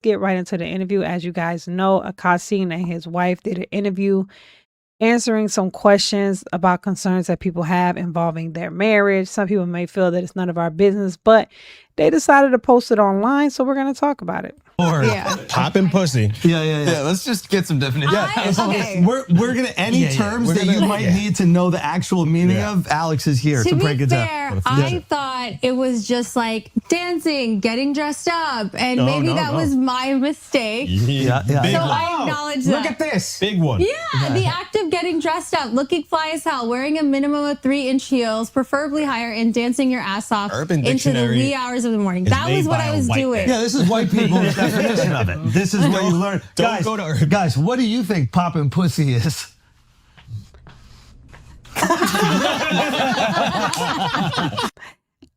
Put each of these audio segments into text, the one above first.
get right into the interview. As you guys know, Akaash Singh and his wife did an interview answering some questions about concerns that people have involving their marriage. Some people may feel that it's none of our business, but they decided to post it online, so we're going to talk about it. Or popping pussy. Yeah. Let's just get some definition. Okay. We're gonna terms that you might need to know the actual meaning of. Alex is here to break it down. I thought it was just like dancing, getting dressed up, and maybe that was my mistake. So I acknowledge that. Look at this. Big one. Yeah, the act of getting dressed up, looking fly as hell, wearing a minimum of 3-inch heels, preferably higher, and dancing your ass off into the wee hours of the morning. That was what I was doing. Yeah, this is white people's definition of it. This is what you learn. Guys, what do you think popping pussy is?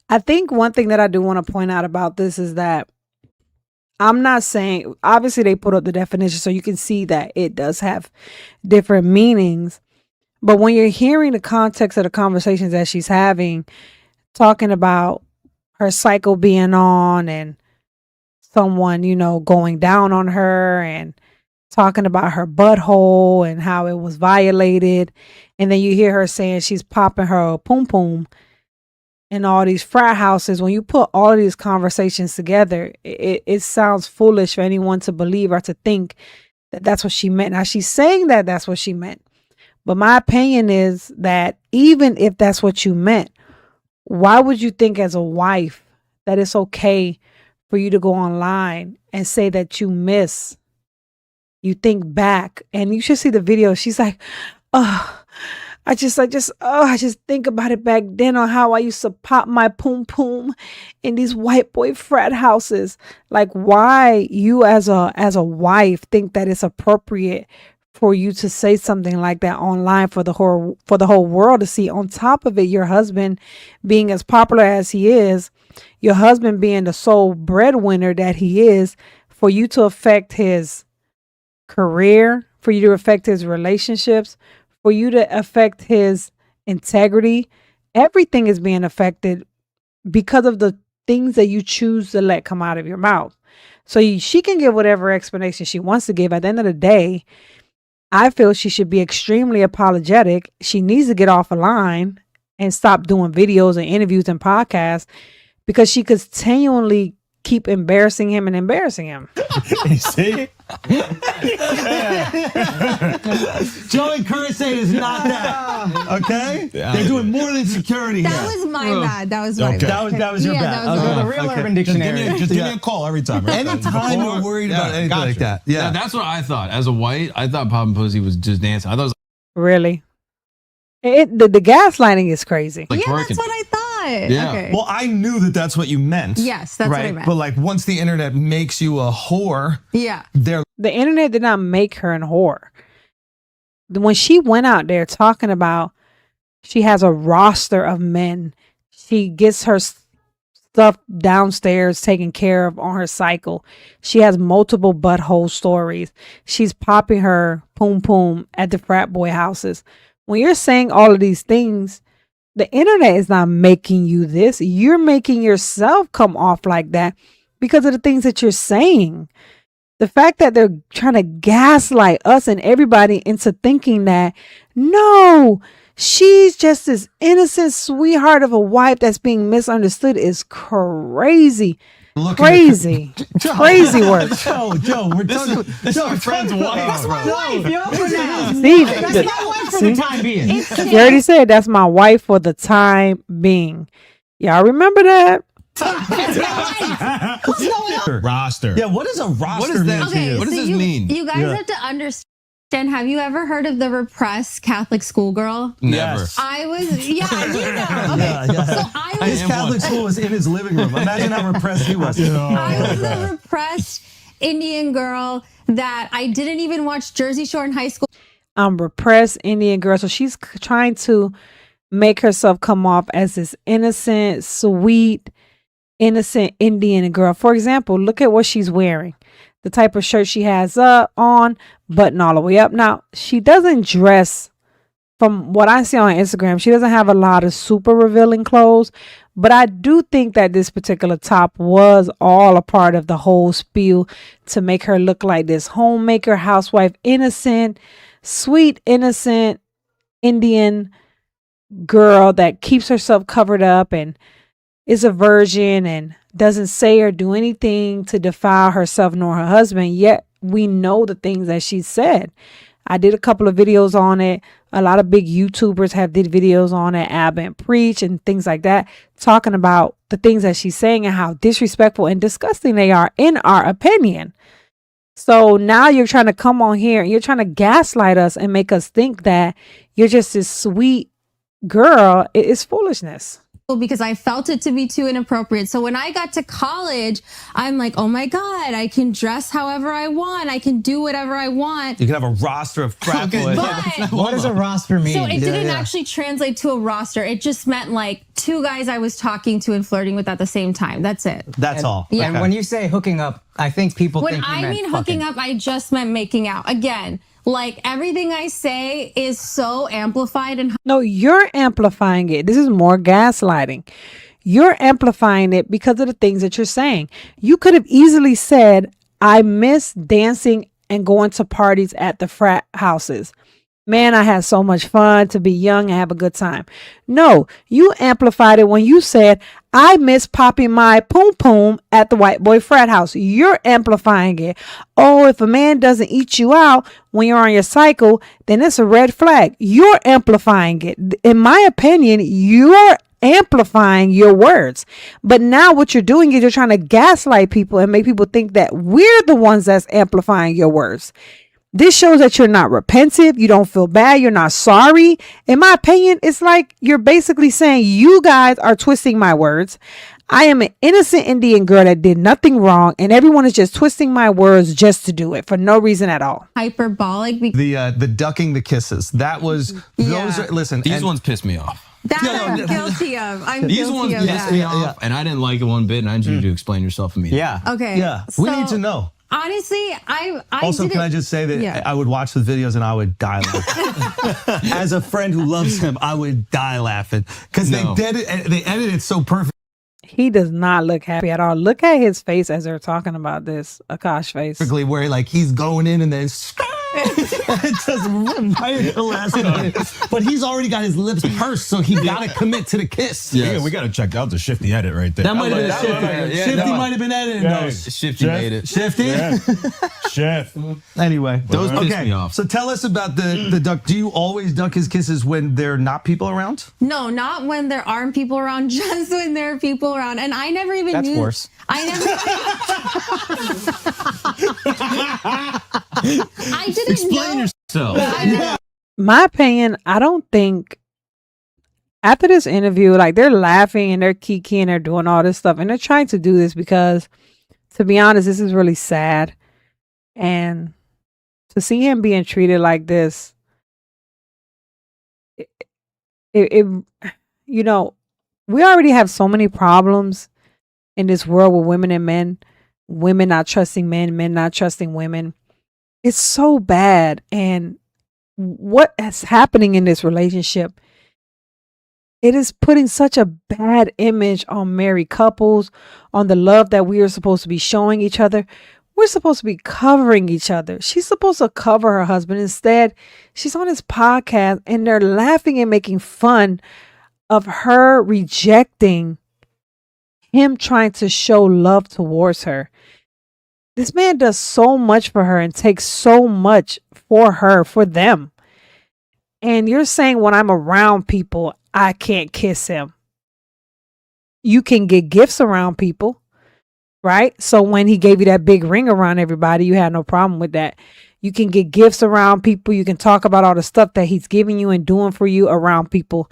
I think one thing that I do want to point out about this is that I'm not saying, obviously they put up the definition so you can see that it does have different meanings. But when you're hearing the context of the conversations that she's having, talking about her cycle being on and someone, going down on her and talking about her butthole and how it was violated. And then you hear her saying she's popping her poom poom in all these frat houses. When you put all of these conversations together, it sounds foolish for anyone to believe or to think that that's what she meant. Now she's saying that that's what she meant. But my opinion is that even if that's what you meant, why would you think as a wife that it's okay for you to go online and say that you think back? And you should see the video. She's like, I just think about it back then on how I used to pop my poom poom in these white boy frat houses. Like, why you as a wife think that it's appropriate for you to say something like that online for the whole world to see? On top of it, your husband being as popular as he is, your husband being the sole breadwinner that he is, for you to affect his career, for you to affect his relationships, for you to affect his integrity, everything is being affected because of the things that you choose to let come out of your mouth. So she can give whatever explanation she wants to give. At the end of the day, I feel she should be extremely apologetic. She needs to get off a line and stop doing videos and interviews and podcasts, because she continually keep embarrassing him. You see? Joe and Curtis say it's not that. Okay? They're doing more than security. That was my bad. That was my bad. That was your bad. That was the real Urban Dictionary. Just give me a call every time. Right? Anytime we're worried about anything like that. Yeah, that's what I thought. As a white, I thought popping pussy was just dancing. I thought it was really. The gaslighting is crazy. That's what I thought. Yeah. Okay. Well, I knew that that's what you meant. Yes, that's what I meant. But like, once the internet makes you a whore, the internet did not make her a whore. When she went out there talking about she has a roster of men, she gets her stuff downstairs taken care of on her cycle. She has multiple butthole stories. She's popping her poom poom at the frat boy houses. When you're saying all of these things, the internet is not making you this. You're making yourself come off like that because of the things that you're saying. The fact that they're trying to gaslight us and everybody into thinking that, no, she's just this innocent sweetheart of a wife that's being misunderstood is crazy. Crazy work. Joe, we're talking. This is my friend's wife. That's my wife, yo. For now. See, that's my wife for the time being. You already said that's my wife for the time being. Y'all remember that? What's going on? Roster. Yeah, what is a roster? What does that mean to you? What does this mean? You guys have to understand. Have you ever heard of the repressed Catholic schoolgirl? Never. Yes. I was, you know. Okay. So I was. His Catholic school was in his living room. Imagine how repressed he was. I was a repressed Indian girl that I didn't even watch Jersey Shore in high school. Repressed Indian girl. So she's trying to make herself come off as this innocent, sweet, innocent Indian girl. For example, look at what she's wearing. The type of shirt she has on, button all the way up. Now, she doesn't dress, from what I see on Instagram, she doesn't have a lot of super revealing clothes, But I do think that this particular top was all a part of the whole spiel to make her look like this homemaker, housewife, innocent, sweet, innocent Indian girl that keeps herself covered up and is a virgin and doesn't say or do anything to defile herself nor her husband. Yet we know the things that she said. I did a couple of videos on it. A lot of big YouTubers have did videos on it, Ab and Preach and things like that, talking about the things that she's saying and how disrespectful and disgusting they are, in our opinion. So now you're trying to come on here and you're trying to gaslight us and make us think that you're just this sweet girl. It is foolishness. Because I felt it to be too inappropriate. So when I got to college, I'm like, oh my God, I can dress however I want. I can do whatever I want. You can have a roster of frat boys. What does a roster mean? So it didn't actually translate to a roster. It just meant like 2 guys I was talking to and flirting with at the same time. That's it. That's all. Yeah. And when you say hooking up, I think people When think you I meant mean fucking. hooking up, I just meant making out. Again, like everything I say is so amplified and No, you're amplifying it. This is more gaslighting. You're amplifying it because of the things that you're saying. You could have easily said, I miss dancing and going to parties at the frat houses. Man, I had so much fun to be young and have a good time. No, you amplified it when you said, I miss popping my poom poom at the white boy frat house. You're amplifying it. Oh, if a man doesn't eat you out when you're on your cycle, then it's a red flag. You're amplifying it. In my opinion, you're amplifying your words. But now what you're doing is you're trying to gaslight people and make people think that we're the ones that's amplifying your words. This shows that you're not repentive. You don't feel bad. You're not sorry. In my opinion, it's like you're basically saying you guys are twisting my words. I am an innocent Indian girl that did nothing wrong, and everyone is just twisting my words just to do it for no reason at all. hyperbolic. The ducking the kisses. That was those. Are, listen, These and- ones pissed me off. That I'm guilty of. I'm These guilty ones of pissed that. me off, and I didn't like it one bit. And I need you to explain yourself immediately. Yeah. Okay. Yeah, we so, need to know. Honestly, I Also, didn't, can I just say that Yeah. I would watch the videos and I would die laughing. As a friend who loves him, I would die laughing because No. they edited it so perfect. He does not look happy at all. Look at his face as they're talking about this. Akash face. Where like he's going in and then it doesn't right at the last minute. But he's already got his lips pursed, so he gotta commit to the kiss. Yes. Yeah, we gotta check out the shifty edit right there. That might have been that Shifty. might have- yeah, Shifty no. might have been editing those. Shifty made it. Shifty? Chef. Anyway. Those pissed me off. So tell us about the duck. Do you always duck his kisses when there are not people around? No, not when there aren't people around, just when there are people around. And I never even That's knew. worse. I didn't Explain know. yourself. My opinion, I don't think after this interview, like they're laughing and they're kikiing, they're doing all this stuff, and they're trying to do this because, to be honest, this is really sad. And to see him being treated like this, it you know, we already have so many problems in this world with women and men, women not trusting men, men not trusting women. It's so bad. And what is happening in this relationship, it is putting such a bad image on married couples, on the love that we are supposed to be showing each other. We're supposed to be covering each other. She's supposed to cover her husband. Instead, she's on his podcast and they're laughing and making fun of her rejecting him, trying to show love towards her. This man does so much for her and takes so much for her, for them. And you're saying when I'm around people, I can't kiss him. You can get gifts around people, right? So when he gave you that big ring around everybody, you had no problem with that. You can get gifts around people. You can talk about all the stuff that he's giving you and doing for you around people,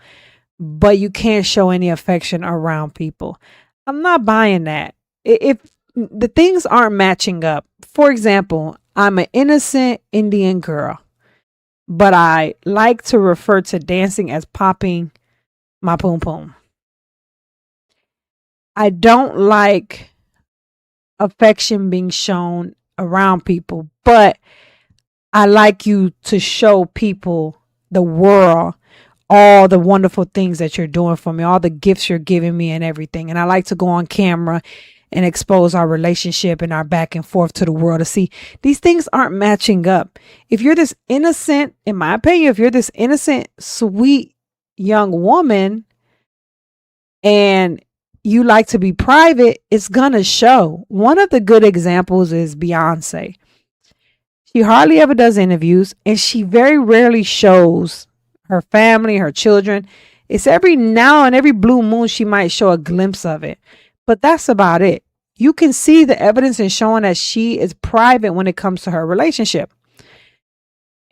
but you can't show any affection around people. I'm not buying that. If the things aren't matching up, for example, I'm an innocent Indian girl, but I like to refer to dancing as popping my poom poom. I don't like affection being shown around people, but I like you to show people, the world, all the wonderful things that you're doing for me, all the gifts you're giving me and everything. And I like to go on camera and expose our relationship and our back and forth to the world to see these things aren't matching up. If you're this innocent, in my opinion, if you're this innocent, sweet young woman and you like to be private, it's gonna show. One of the good examples is Beyonce. She hardly ever does interviews, and she very rarely shows her family, her children. It's every now and every blue moon she might show a glimpse of it, but that's about it. You can see the evidence in showing that she is private when it comes to her relationship.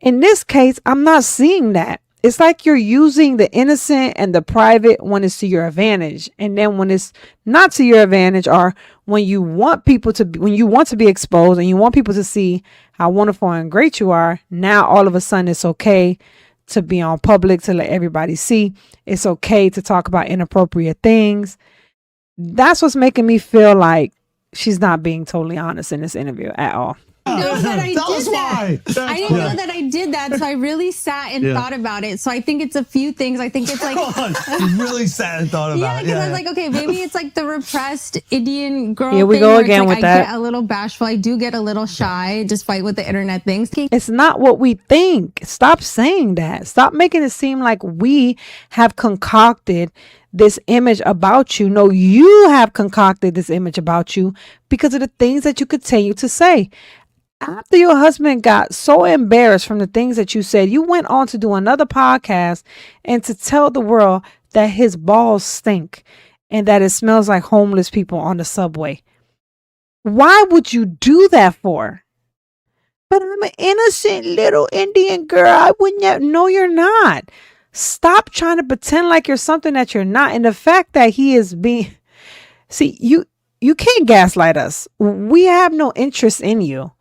In this case, I'm not seeing that. It's like you're using the innocent and the private when it's to your advantage. And then when it's not to your advantage, or when you want people to be, when you want to be exposed and you want people to see how wonderful and great you are, now all of a sudden it's okay to be on public, to let everybody see. It's okay to talk about inappropriate things. That's what's making me feel like she's not being totally honest in this interview at all. Know that I Tell us did that. why. I didn't know that I did that, so I really sat and thought about it. So I think it's a few things. I think it's like You really sat and thought about it. because I was like, okay, maybe it's like the repressed Indian girl. Here we thing go where it's again like with I that. get a little bashful. I do get a little shy, despite what the internet thinks. It's not what we think. Stop saying that. Stop making it seem like we have concocted this image about you. No, you have concocted this image about you because of the things that you continue to say. After your husband got so embarrassed from the things that you said, you went on to do another podcast and to tell the world that his balls stink and that it smells like homeless people on the subway. Why would you do that for? But I'm an innocent little Indian girl. I wouldn't have. No, you're not. Stop trying to pretend like you're something that you're not. And the fact that he is being, see, you can't gaslight us. We have no interest in you.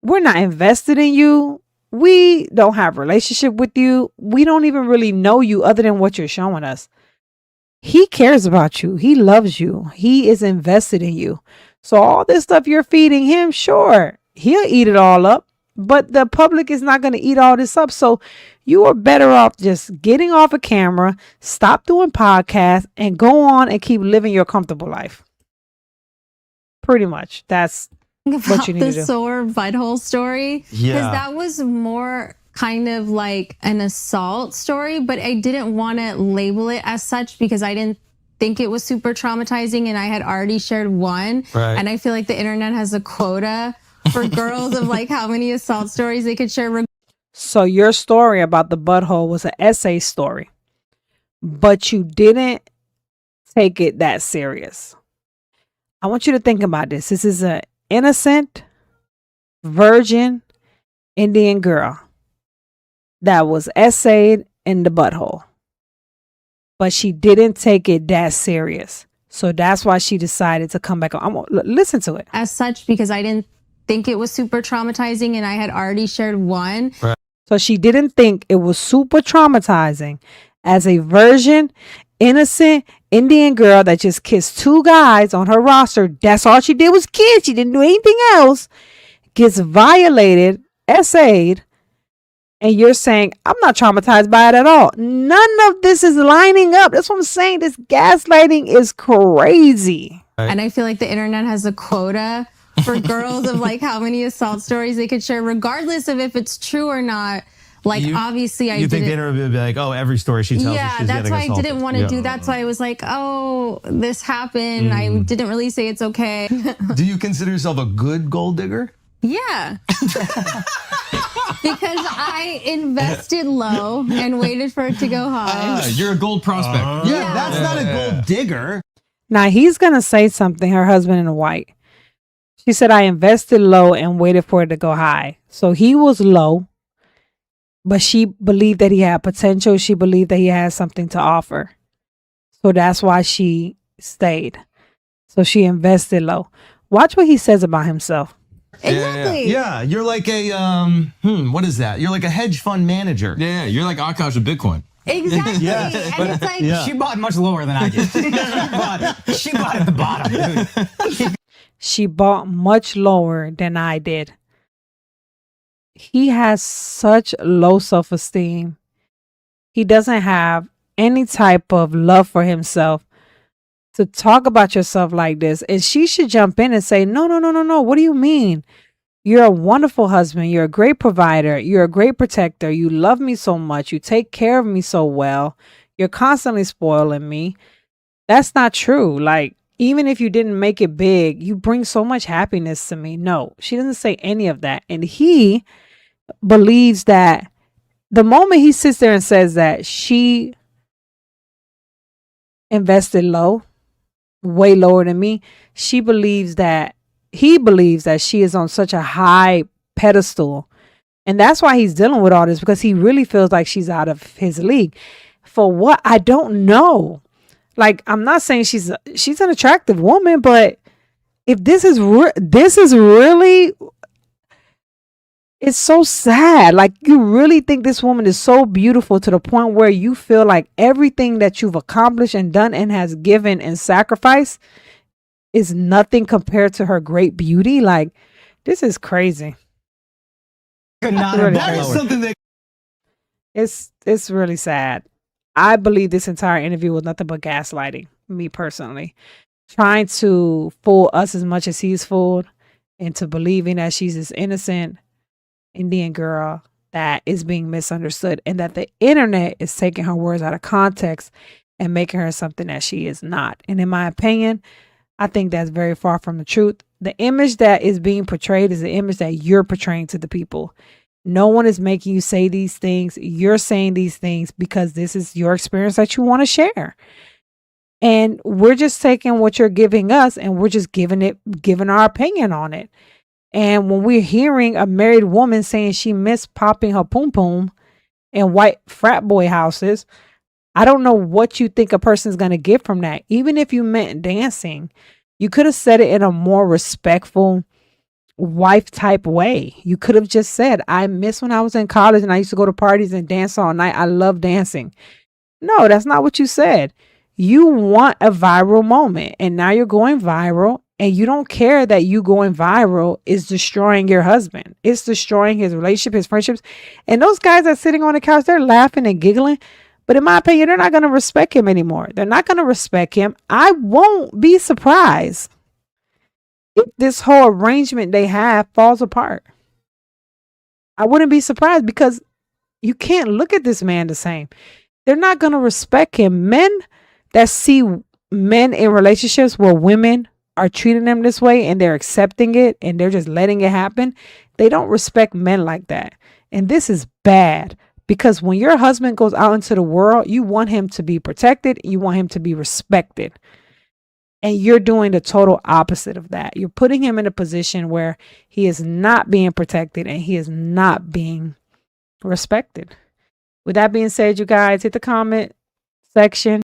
We're not invested in you. We don't have a relationship with you. We don't even really know you other than what you're showing us. He cares about you. He loves you. He is invested in you. So all this stuff you're feeding him, sure, he'll eat it all up, but the public is not going to eat all this up. So you are better off just getting off a camera, stop doing podcasts, and go on and keep living your comfortable life. Pretty much. That's what you need the to do. sore butthole story, because Yeah. that was more kind of like an assault story, but I didn't want to label it as such because I didn't think it was super traumatizing, and I had already shared one. Right. And I feel like the internet has a quota for girls of like how many assault stories they could share. So your story about the butthole was an essay story, but you didn't take it that serious. I want you to think about this. This is an innocent, virgin Indian girl that was essayed in the butthole, but she didn't take it that serious. So that's why she decided to come back. Listen to it. As such, because I didn't think it was super traumatizing, and I had already shared one. So she didn't think it was super traumatizing as a virgin, innocent Indian girl that just kissed two guys on her roster. That's all she did was kiss. She didn't do anything else. Gets violated, essayed, and you're saying, I'm not traumatized by it at all. None of this is lining up. That's what I'm saying. This gaslighting is crazy. And I feel like the internet has a quota for girls of like how many assault stories they could share, regardless of if it's true or not. Like, obviously, You think the internet would be like, oh, every story she tells yeah, she's that's getting why assaulted. I didn't want to do that. So I was like, oh, this happened. I didn't really say it's okay. Do you consider yourself a good gold digger? Yeah. Because I invested low and waited for it to go high. You're a gold prospect. Yeah, that's not a gold digger. Now he's going to say something, her husband in white. She said, I invested low and waited for it to go high. So he was low, but she believed that he had potential. She believed that he had something to offer. So that's why she stayed. So she invested low. Watch what he says about himself. Exactly. Yeah, you're like a, what is that? You're like a hedge fund manager. Yeah, you're like Akaash with Bitcoin. Exactly. Yeah. And it's like, She bought much lower than I did. she bought at the bottom. She bought much lower than I did. He has such low self-esteem. he doesn't have any type of love for himself to talk about yourself like this. And she should jump in and say, no, no, no, no, no. What do you mean? You're a wonderful husband. You're a great provider. You're a great protector. You love me so much. You take care of me so well. You're constantly spoiling me. That's not true. Like, even if you didn't make it big, you bring so much happiness to me. No, she doesn't say any of that. And he believes that the moment he sits there and says that she invested low, way lower than me, he believes that she is on such a high pedestal. And that's why he's dealing with all this, because he really feels like she's out of his league. For what? I don't know. Like, I'm not saying she's an attractive woman, but if this is really, it's so sad. Like, you really think this woman is so beautiful to the point where you feel like everything that you've accomplished and done and has given and sacrificed is nothing compared to her great beauty. Like, this is crazy. Could not Really have been That is lower. something that It's really sad. I believe this entire interview was nothing but gaslighting, me personally. Trying to fool us as much as he's fooled into believing that she's this innocent Indian girl that is being misunderstood, and that the internet is taking her words out of context and making her something that she is not. And in my opinion, I think that's very far from the truth. The image that is being portrayed is the image that you're portraying to the people. No one is making you say these things. You're saying these things because this is your experience that you want to share. And we're just taking what you're giving us and we're just giving our opinion on it. And when we're hearing a married woman saying she missed popping her poom poom in white frat boy houses, I don't know what you think a person's going to get from that. Even if you meant dancing, you could have said it in a more respectful wife type way. You could have just said, I miss when I was in college and I used to go to parties and dance all night. I love dancing. No, that's not what you said. You want a viral moment, and now you're going viral, and you don't care that you going viral is destroying your husband. It's destroying his relationship, his friendships. And those guys that are sitting on the couch, they're laughing and giggling. But in my opinion, they're not going to respect him anymore. They're not going to respect him. I won't be surprised if this whole arrangement they have falls apart. I wouldn't be surprised, because you can't look at this man the same. They're not going to respect him. Men that see men in relationships where women are treating them this way and they're accepting it and they're just letting it happen, they don't respect men like that. And this is bad, because when your husband goes out into the world, you want him to be protected. You want him to be respected. And you're doing the total opposite of that. You're putting him in a position where he is not being protected and he is not being respected. With that being said, you guys, hit the comment section